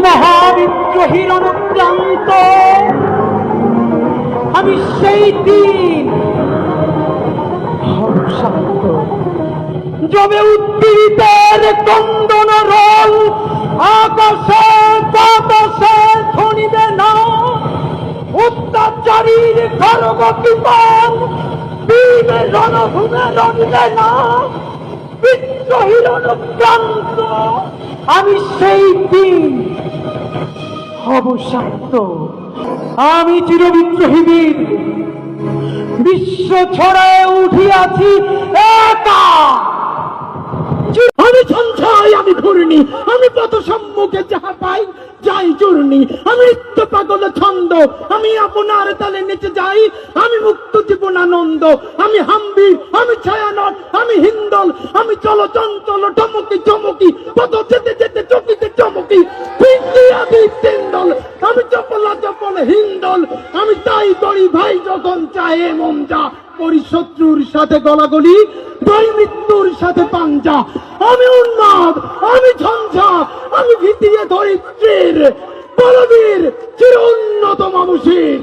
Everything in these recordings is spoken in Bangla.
মহাবিদ্রোহীর অনুক্রান্ত আমি সেই দিন শান্ত যবে উদ্দীরিতের কন্দন রোল আকাশে বাতাসে ধ্বনিবে না, অত্যাচারীর খড়গ কিপান বীর রণভূমে রণিবে না, বিদ্রোহীর অনুক্রান্ত আমি সেই দিন হব শান্ত। আমি চিরবিদ্রোহী বীর, বিশ্ব ছড়ায় উঠিয়াছি একা। আমি সঞ্চয়, আমি ঘূর্ণি, আমি পথ সম্মুখে যাহা পাই যাই চূর্ণি। আমি নিত্য পাগল ছন্দ, আমি আপনার তালে নেচে যাই। আমি মুক্ত জীবনানন্দ, আমি হাম্বির, আমি ছায়ানট, আমি হিন্দল, আমি চলো চঞ্চল টমকি চমকি, পথ যেতে যেতে চকিতে চমকি। তিন্দল, আমি চপলা চপল হিন্দল, আমি তাই করি ভাই যখন চাহে মন যা করি। শত্রুর সাথে গলাগলি, দুই মৃত্যুর সাথে পাঞ্জা। আমি উন্মাদ, আমি ঝঞ্ঝা, আমি ভিতিয়ে ধরিত্রীর বলবীর চির উন্নত মানুষের।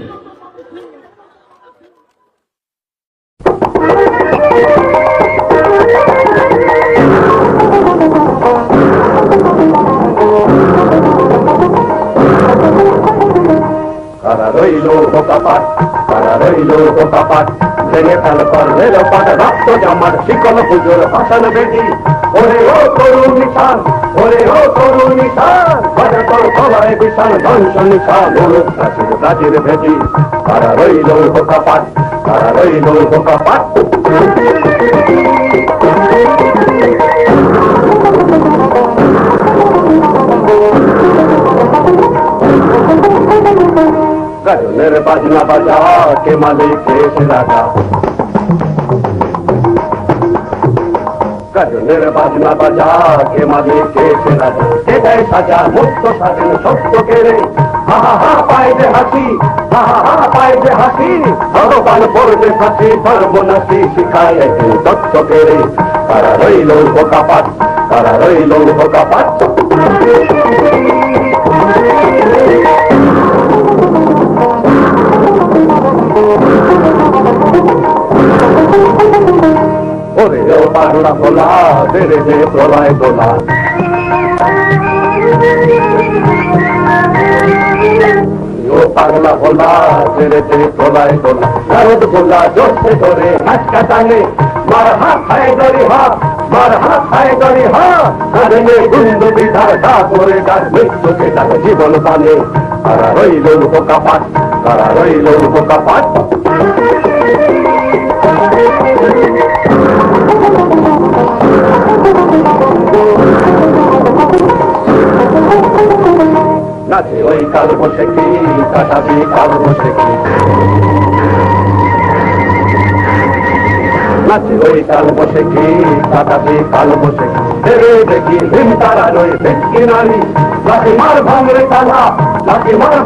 কারা রইল কপাট, কারা রইল কপাট, ভেঙে ফেল করলের পাট, রক্ত জামার শিকল পুজোর ভাষণ বেটি। ওরে ও তরুণ নিশান, ওরে ও তরুণ নিশান, বাজে তোর গলায় বিশাল ধ্বংস নিশান, প্রাচীর প্রাচীর ভেটি। কারা রইল কপাট, কারা রইল কপাট। গাজনের বাজনা বাজা, কে মালিক কে রাজা। গাজনের বাজনা বাজা, কে মালিক কে রাজা। এটাই সাজা মুক্ত স্বাধীন সত্য কেড়ে, হা হা হা পায় যে হাসি, হা হা হা পায় যে হাসি। ভগবান পড়বে ফাঁসি, সর্বনাশী শিখায় একদিন সত্য কেড়ে। কারা রইল কপাট, কারা রইল কপাট। ওরে ও পাগলা ভোলা, তেরে যে প্রলয় দোলা। ও পাগলা ভোলা, তেরে যে প্রলয় দোলা। নারদ ভোলা জোরসে ধরে হাসকা টানে, মার হাত খায় দরি হা, মার হাত খায় দরি হা। আরে গুন্দ বিধার দা করে ডাক, মৃত্যুকে ডাক জীবন পানে। কারা রইল কপাট, কারা রইল কপাট। নাচে ওই কাল বসে কি, কাটাবি কাল বসে কি। নাচে ওই কাল বসে কি, কাটাবি কাল বসে কি। দেবে দেখি হিম তারা রয়ে ভেটকি নারী, লাঠি মার ভাঙরে তালা, লাঠি মার